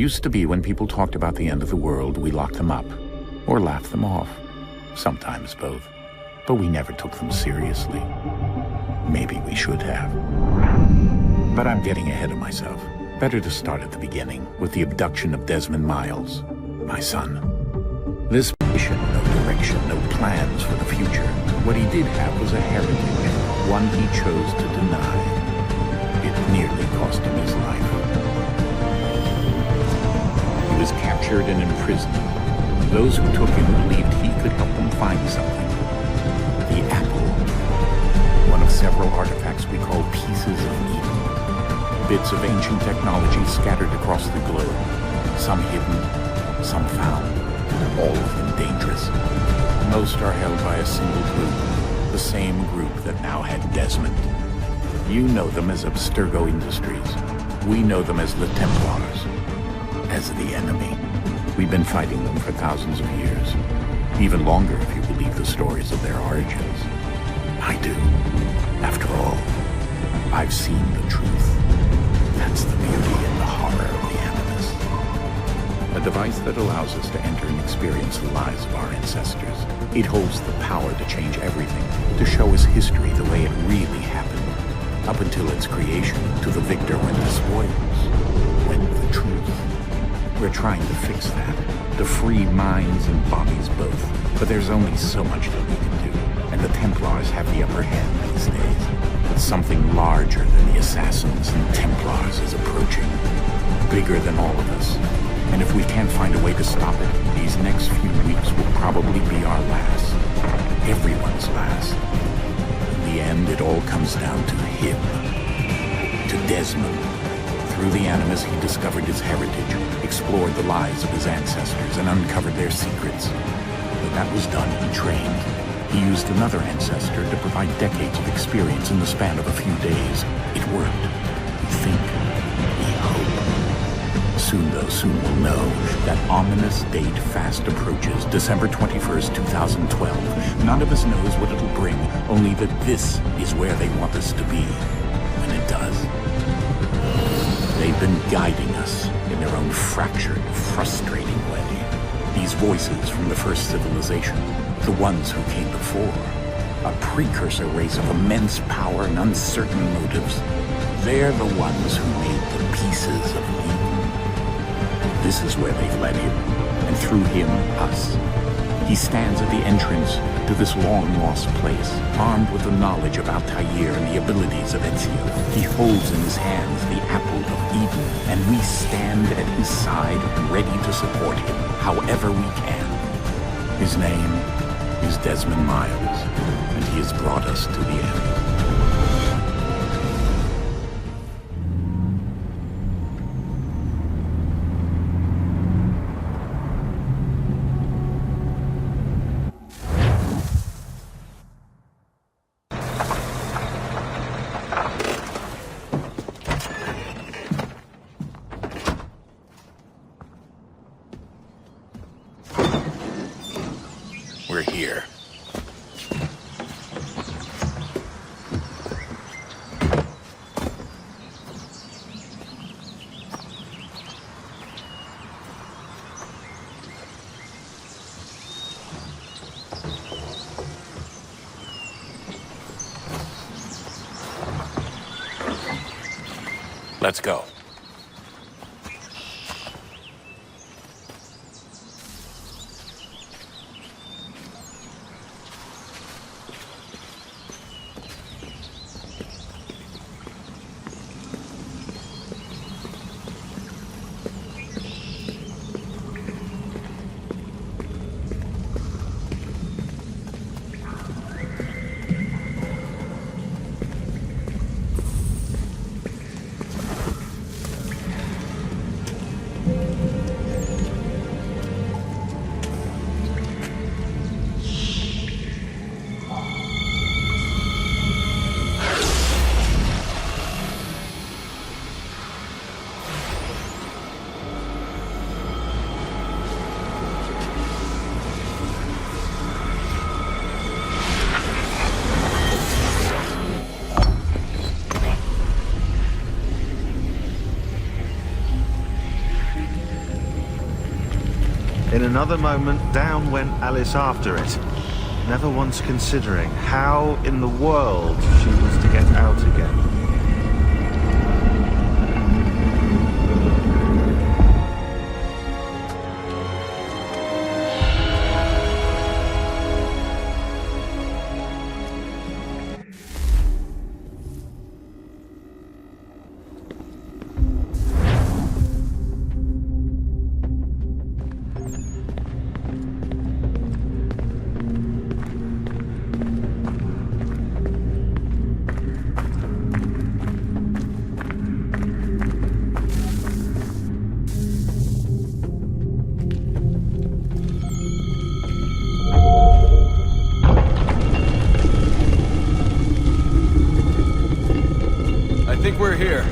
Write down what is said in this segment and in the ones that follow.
Used to be when people talked about the end of the world, we locked them up. Or laughed them off. Sometimes both. But we never took them seriously. Maybe we should have. But I'm getting ahead of myself. Better to start at the beginning, with the abduction of Desmond Miles, my son. This mission, no direction, no plans for the future. What he did have was a heritage, one he chose to deny. It nearly cost him his life. He was captured and imprisoned. Those who took him believed he could help them find something. The apple. One of several artifacts we call pieces of Eden. Bits of ancient technology scattered across the globe. Some hidden, some found. All of them dangerous. Most are held by a single group. The same group that now had Desmond. You know them as Abstergo Industries. We know them as the Templars. As the enemy. We've been fighting them for thousands of years. Even longer if you believe the stories of their origins. I do. After all, I've seen the truth. That's the beauty and the horror of the Animus. A device that allows us to enter and experience the lives of our ancestors. It holds the power to change everything, to show us history the way it really happened. Up until its creation, to the victor when the spoils, when the truth. We're trying to fix that, to free minds and bodies both. But there's only so much that we can do, and the Templars have the upper hand these days. But something larger than the Assassins and Templars is approaching. Bigger than all of us. And if we can't find a way to stop it, these next few weeks will probably be our last. Everyone's last. In the end, it all comes down to him. To Desmond. Through the Animus, he discovered his heritage, explored the lives of his ancestors, and uncovered their secrets. When that was done, he trained. He used another ancestor to provide decades of experience in the span of a few days. It worked. We think. We hope. Soon, though, soon we'll know. That ominous date fast approaches, December 21st, 2012. None of us knows what it'll bring, only that this is where they want us to be. When it does. They've been guiding us in their own fractured, frustrating way. These voices from the first civilization, the ones who came before, a precursor race of immense power and uncertain motives. They're the ones who made the pieces of Eden. This is where they've led him, and through him, us. He stands at the entrance to this long-lost place, armed with the knowledge of Altair and the abilities of Ezio. He holds in his hands the apple of Eden, and we stand at his side, ready to support him, however we can. His name is Desmond Miles, and he has brought us to the end. We're here. Let's go. In another moment, down went Alice after it, never once considering how in the world she was to get out again. I think we're here.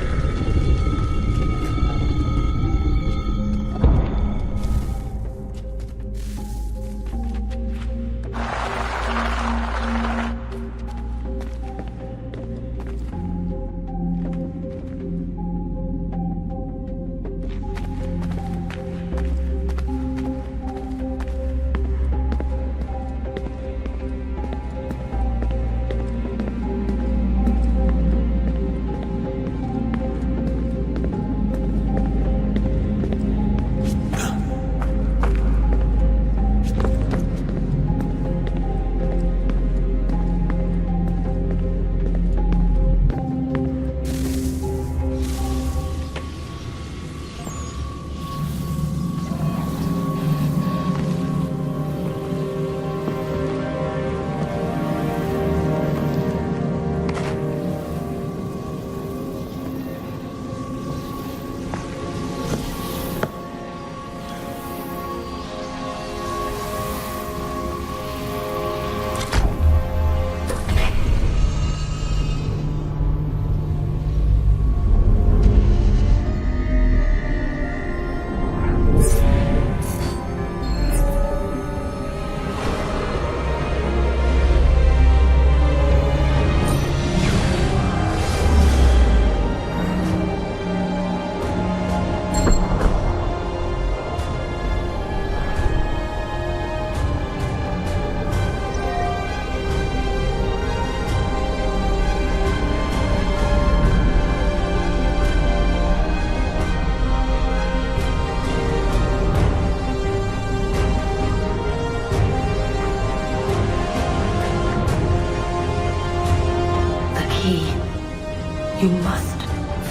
You must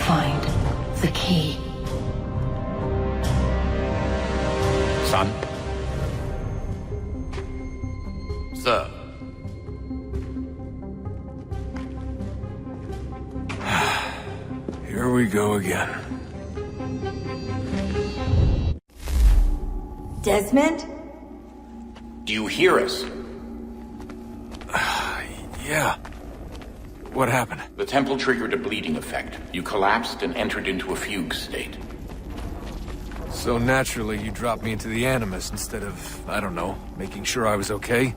find the key. Son? Sir. Here we go again. Desmond? Do you hear us? Yeah. What happened? The temple triggered a bleeding effect. You collapsed and entered into a fugue state. So naturally, you dropped me into the Animus instead of, I don't know, making sure I was okay?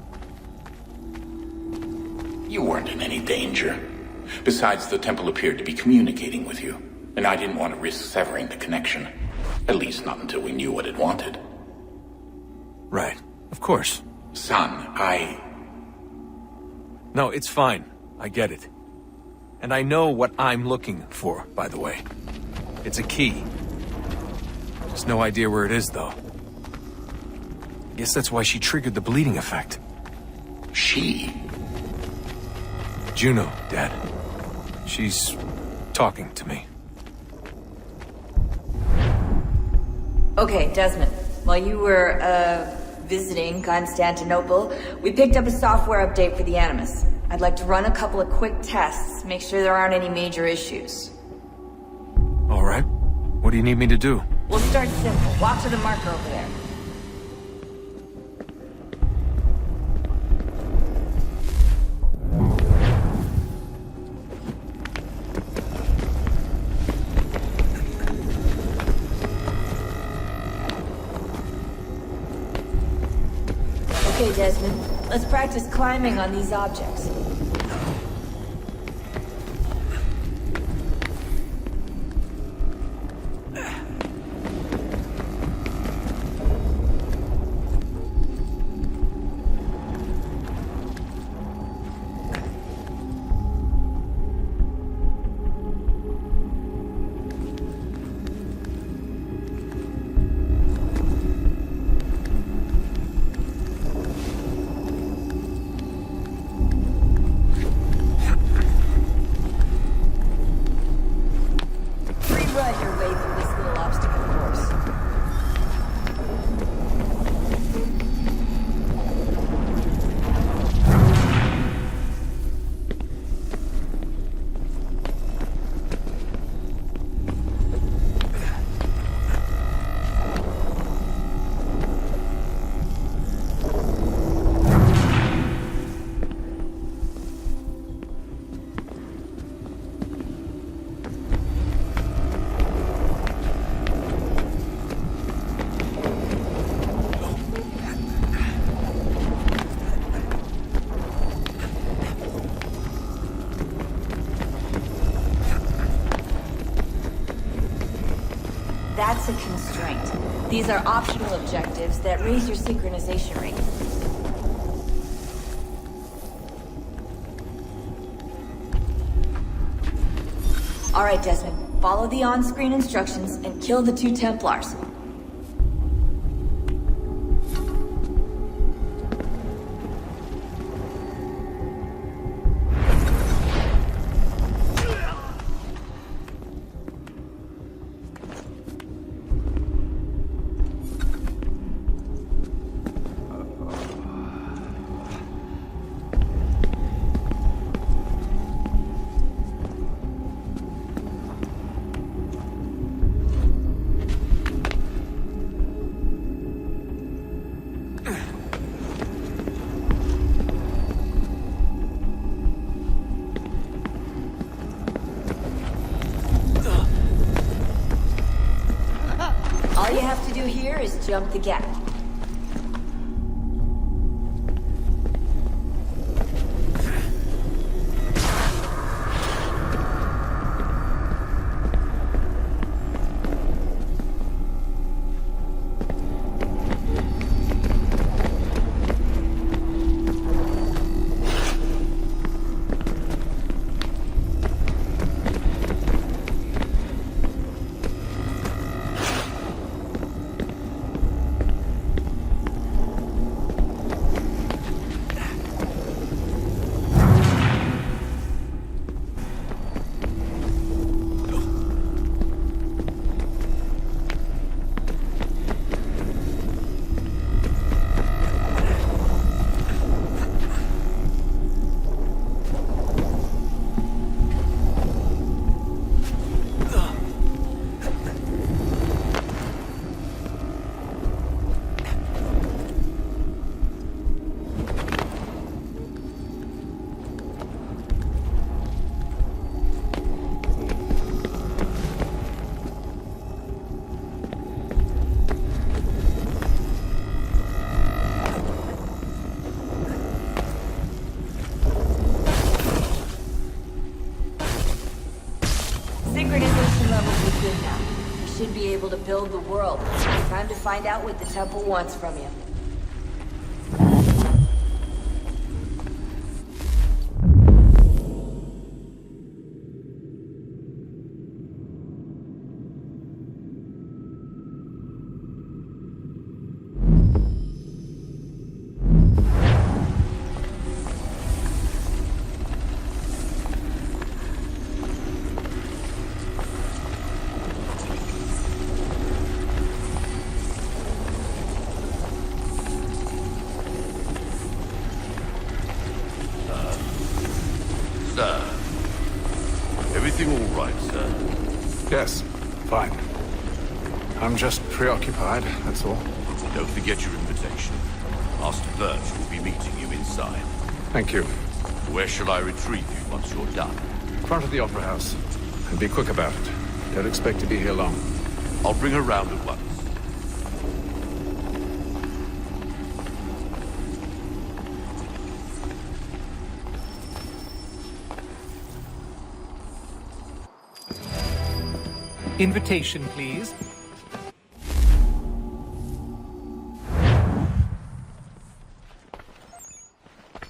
You weren't in any danger. Besides, the temple appeared to be communicating with you, and I didn't want to risk severing the connection. At least not until we knew what it wanted. Right. Of course. Son, No, it's fine. I get it. And I know what I'm looking for, by the way. It's a key. Just no idea where it is, though. Guess that's why she triggered the bleeding effect. She? Juno, Dad. She's talking to me. Okay, Desmond. While you were, visiting Constantinople, we picked up a software update for the Animus. I'd like to run a couple of quick tests, make sure there aren't any major issues. All right. What do you need me to do? We'll start simple. Walk to the marker over there. Okay, Desmond. Let's practice climbing on these objects. that's a constraint. These are optional objectives that raise your synchronization rate. Alright, Desmond. Follow the on-screen instructions and kill the 2 Templars. All you have to do here is jump the gap. Synchronization levels are good now. You should be able to build the world. Time to find out what the temple wants from you. Sir. Everything all right, sir? Yes, fine. I'm just preoccupied, that's all. Don't forget your invitation. Master Birch will be meeting you inside. Thank you. Where shall I retrieve you once you're done? Front of the Opera House. And be quick about it. Don't expect to be here long. I'll bring her round at once. Invitation, please.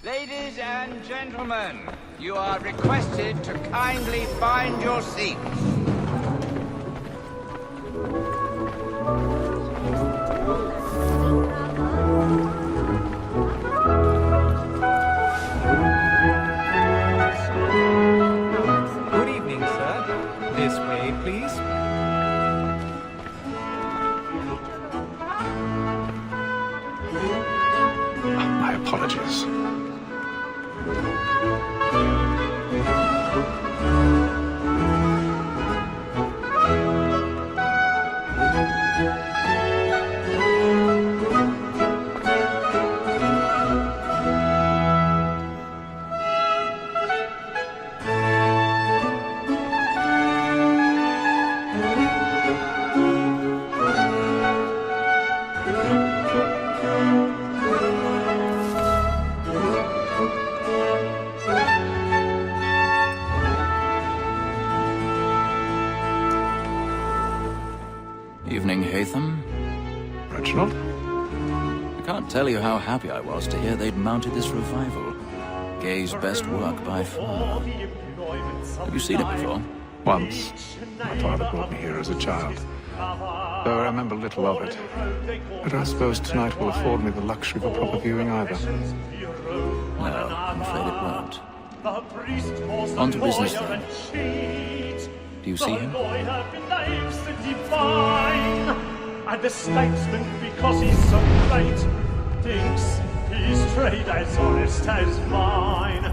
Ladies and gentlemen, you are requested to kindly find your seats. Good evening, sir. This way, please. My apologies. Evening. Reginald? I can't tell you how happy I was to hear they'd mounted this revival. Gay's best work by far. Have you seen it before? Once. My father brought me here as a child. Though I remember little of it. But I suppose tonight will afford me the luxury of a proper viewing either. No, I'm afraid it won't. On to business then. Do you see him? And the statesman, because he's so great, thinks his trade as honest as mine.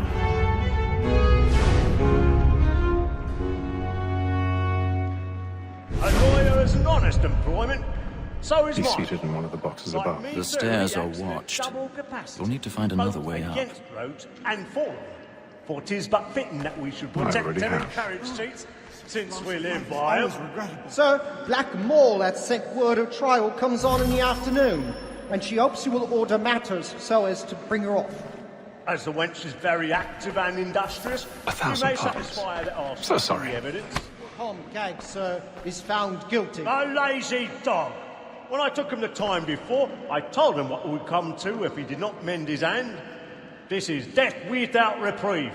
A lawyer is an honest employment, so is He's mine. seated in one of the boxes Like above. me, The sir, stairs he are acts at watched. double capacity, You'll need to find another both way out. against roads and for them. For 'tis but fitting that we should I protect already them in have. carriage seats, since we live by them. Sir, Black Mall had sent word her trial comes on in the afternoon, and she hopes you will order matters so as to bring her off. As the wench is very active and industrious, you 1,000 may pardons. satisfy that our So sorry. the evidence. Tom Gag, sir, is found guilty. A lazy dog! When I took him the time before, I told him what would come to if he did not mend his hand. This is death without reprieve.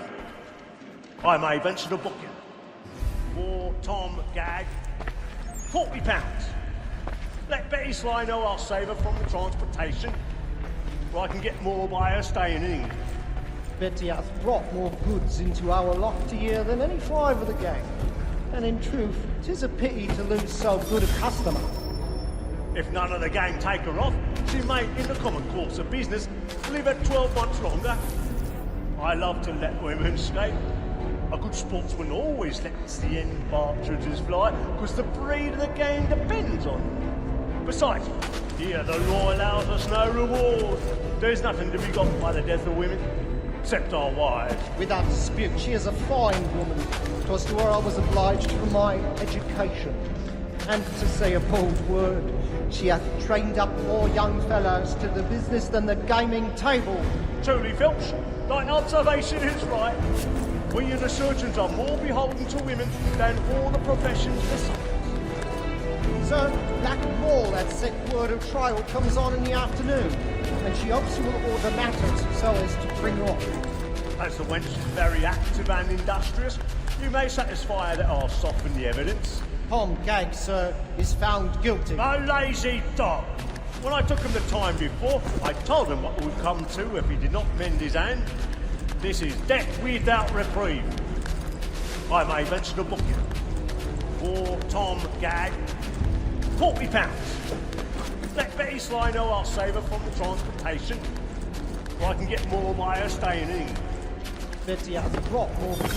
I may venture to book you. For Tom Gag, £40. Let Betty Sly know I'll save her from the transportation, or I can get more by her staying in England. Betty hath brought more goods into our lofty year than any five of the gang. And in truth, 'tis a pity to lose so good a customer. If none of the gang take her off, she may, in the common course of business, live her 12 months longer. I love to let women escape. A good sportsman always lets the end partridges fly, because the breed of the game depends on them. Besides, here the law allows us no reward. There's nothing to be got by the death of women, except our wives. Without dispute, she is a fine woman. 'Twas to her I was obliged for my education. And to say a bold word, she hath trained up more young fellows to the business than the gaming table. Truly, Filch, thine observation is right. We and the surgeons are more beholden to women than all the professions besides. Sir, Black Mall had sent word her trial comes on in the afternoon, and she hopes you will order matters so as to bring her off. As the wench is very active and industrious, you may satisfy her that I'll soften the evidence. Tom Gag, sir, is found guilty. A lazy dog! When I took him the time before, I told him what would come to if he did not mend his hand. This is death without reprieve. I may venture to book you. For Tom Gag, £40. Let Betty Sly know I'll save her from the transportation, or I can get more by her staying in England. Betty hath brought more goods.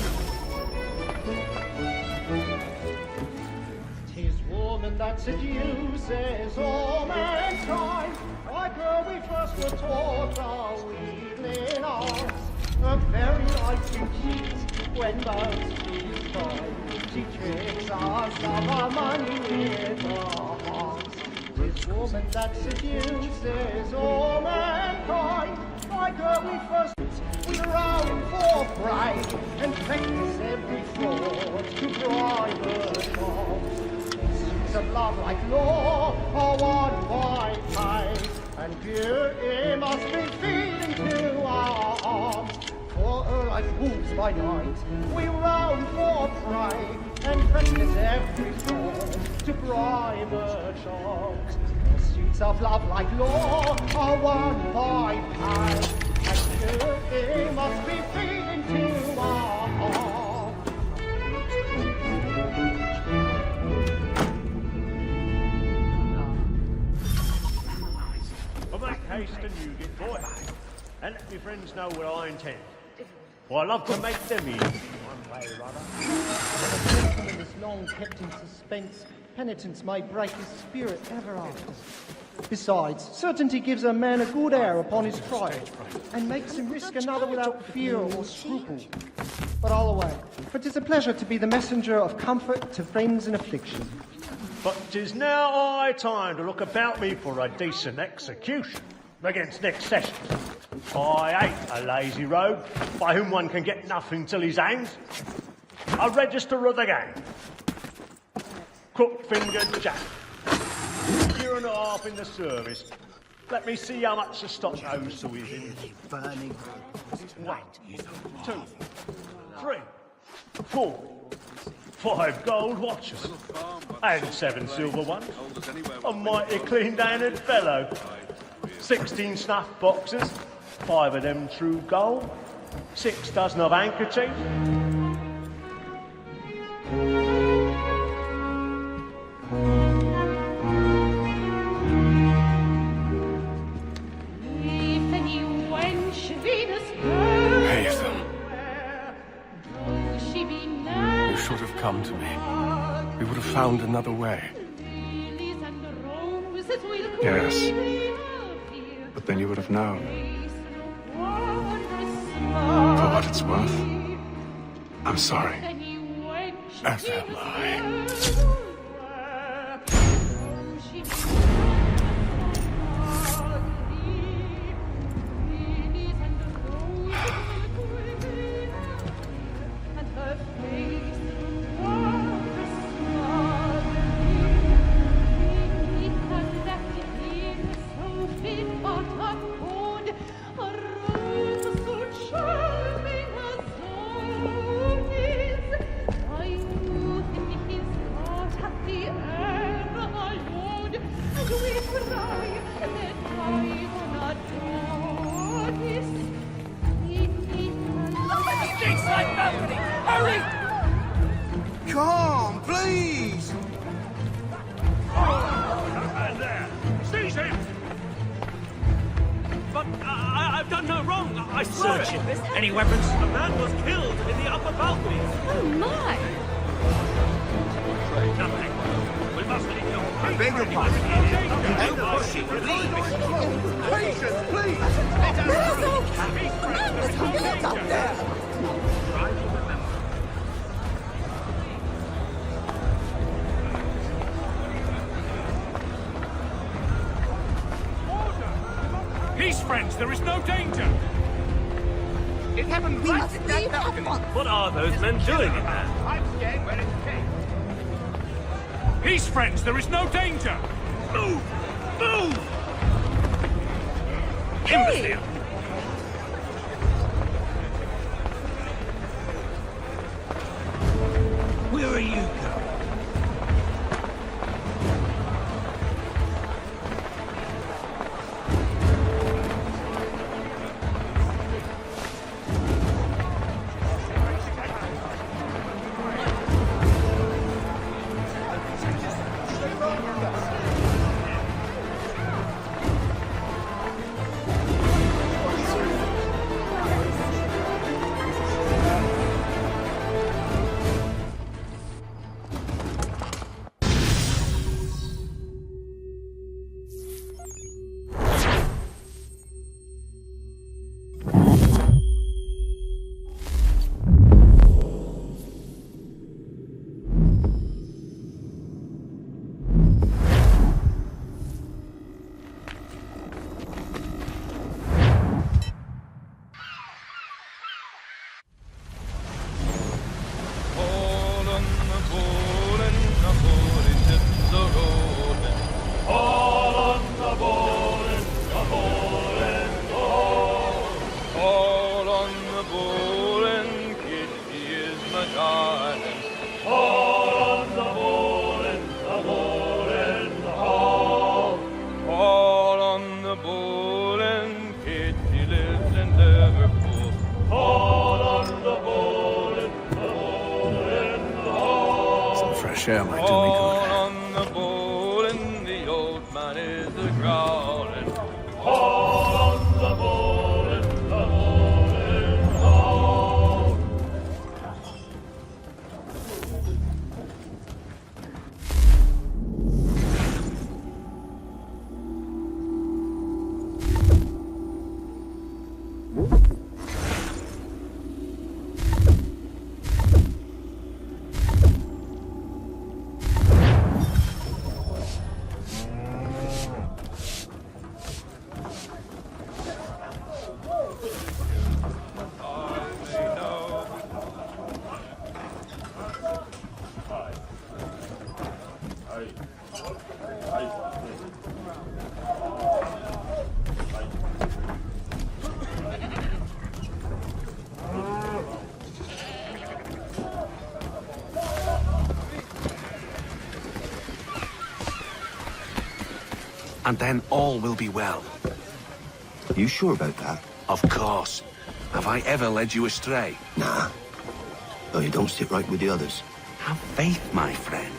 'Tis woman that seduces all mankind. Like her we first were taught our evening hours. Her very life to cheat when most we find. She tricks us of our money with her hearts. 'Tis woman that seduces all mankind. Like her we first we round for pride and practice every fraud to bribe her cause. Suits of love like law are won by time, and beauty must be feeding to our arms. For her like wolves by night, we round for prey and practice every fraud to bribe her charms. Pursuits of love like law are won by time, and beauty must be feeding to our arms. Well, make haste and you get boy, and let me friends know what I intend. For I love to make them easy, one way or other. The gentleman is long kept in suspense. Penitence may break his spirit ever after. Besides, certainty gives a man a good air upon his trial, and makes him risk another without fear or scruple. But I'll away, for 'tis a pleasure to be the messenger of comfort to friends in affliction. But 'tis now high time to look about me for a decent execution against next session. I hate a lazy rogue by whom one can get nothing till he's hanged. A register of the gang. Crook-fingered Jack. You're year and a half in the service. Let me see how much the stock owes to him. 1, 2, 3, 4, 5 gold watches. And 7 silver ones. A mighty clean-handed fellow. 16 snuff boxes. 5 of them true gold. 6 dozen of handkerchiefs. You should have come to me. We would have found another way. Yes. But then you would have known. For what it's worth, I'm sorry. As am I. Come, please! And there! Seize him! But I've done no wrong. I swear Search it. it. Any weapons? A man was killed in the upper balcony. Oh my! Nothing. We must leave you. I beg your pardon. Don't push it. Patience, please! Get up there! Try to remember. Peace, friends. There is no danger. It happened right at that balcony. What are those men doing in there? I'm staying where it came. Peace, friends. There is no danger. Move! Move! Imbecile! Where are you going? Share my doing good. On the bowl and the old man is a-growling. All on the bowl and the bowl and all. and then all will be well. You sure about that? Of course. Have I ever led you astray? Nah. No, you don't sit right with the others. Have faith, my friend.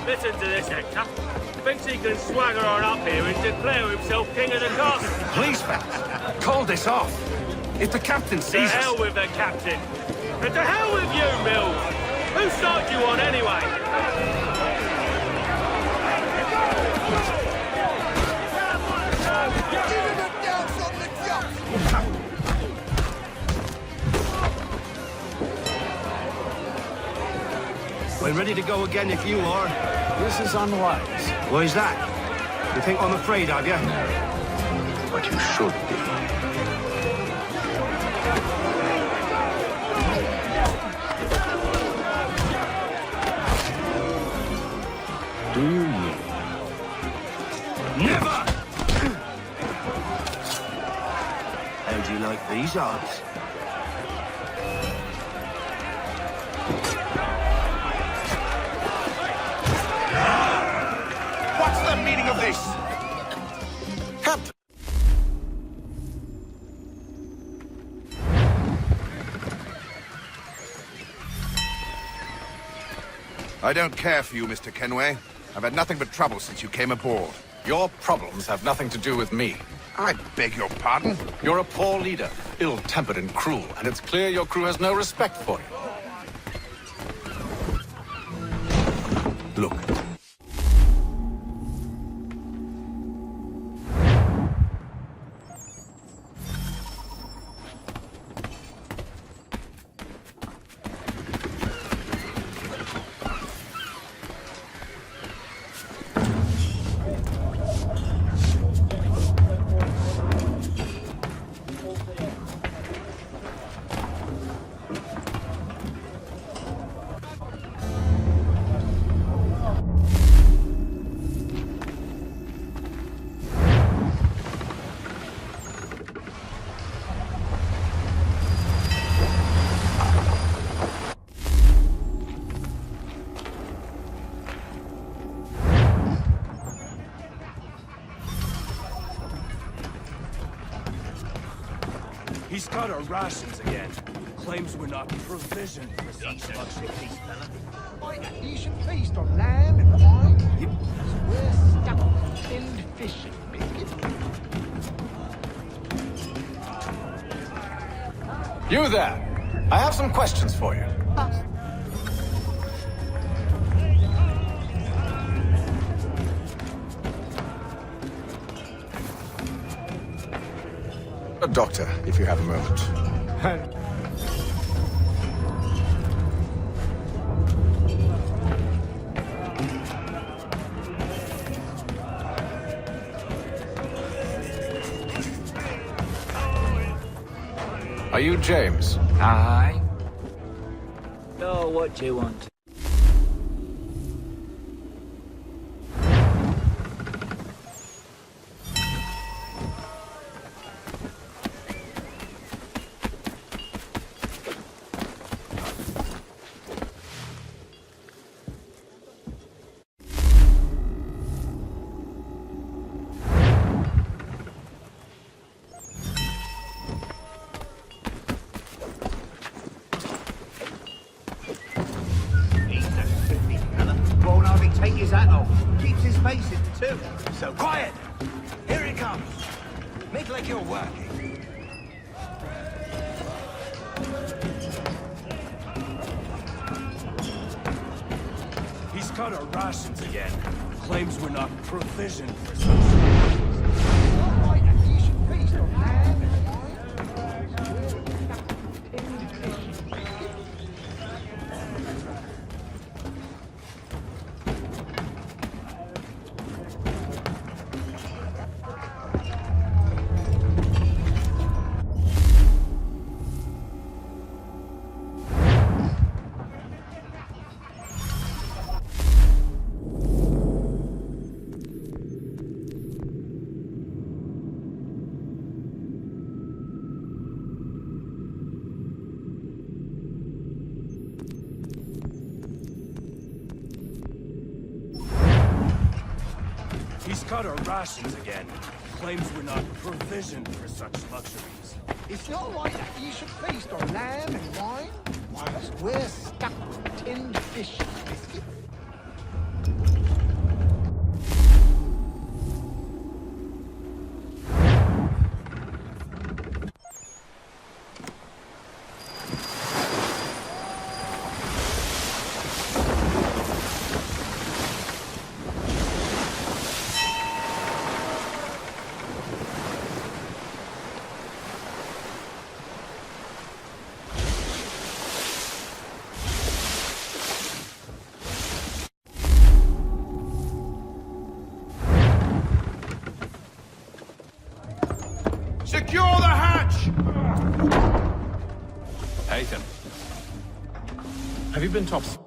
Listen to this, Hector. Thinks he can swagger on up here and declare himself king of the castle. Please, fellas, call this off. If the captain To sees us... hell with the captain. And to hell with you, Mills. Who started you on anyway? We're ready to go again if you are. This is unwise. Why's that? You think I'm afraid of you? But you should be. Do you mean? Never! How do you like these odds? What's the meaning of this? Captain! I don't care for you, Mr. Kenway. I've had nothing but trouble since you came aboard. Your problems have nothing to do with me. I beg your pardon? You're a poor leader, ill-tempered and cruel, and it's clear your crew has no respect for you. Look. He's cut our rations again. Claims we're not provisioned for such luxury, fella. Quite a decent feast on lamb and wine. Yep. We're stuck in fishing, biscuit. You there! I have some questions for you. Doctor, if you have a moment. Are you James? Aye. Oh, what do you want? look like you're working. He's cut our rations again. Claims we're not provisioned for such. Alright, a decent feast on land and He's cut our rations again. Claims we're not provisioned for such luxuries. it's not like a decent feast on lamb and wine, whilst we're stuck with tinned fish and biscuit. Secure the hatch! Haytham. Have you been tops?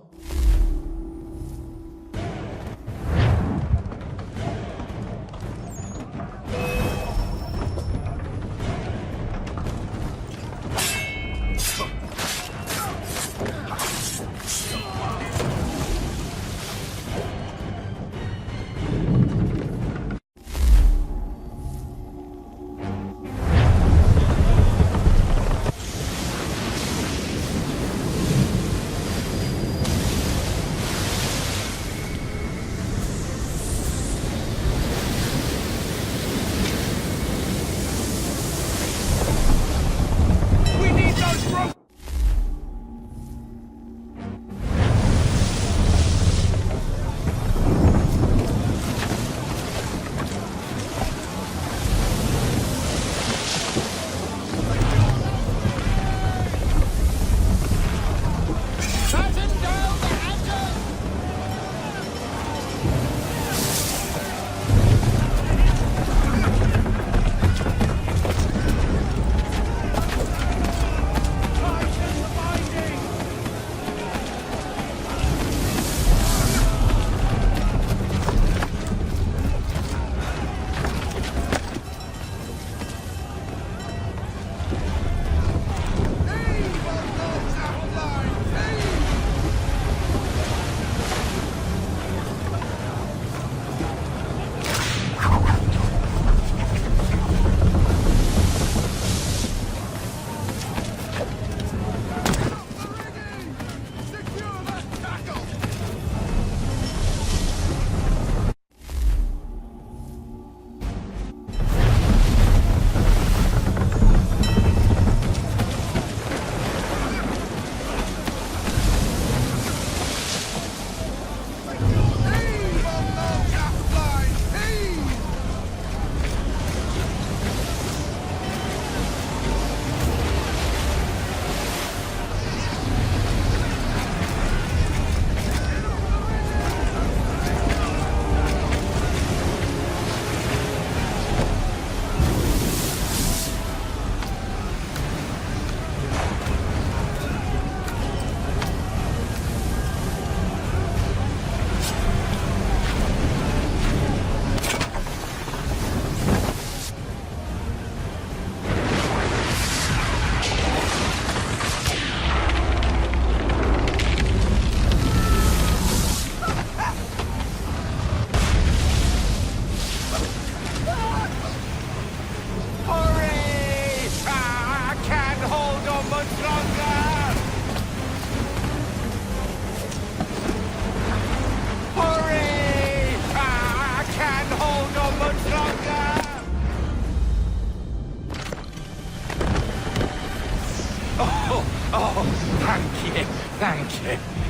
Thank you. Thank you.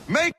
Make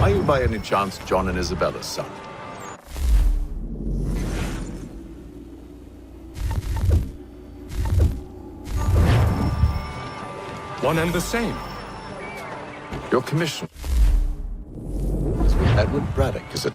Are you by any chance John and Isabella's son? One and the same. Your commission is with Edward Braddock, is it?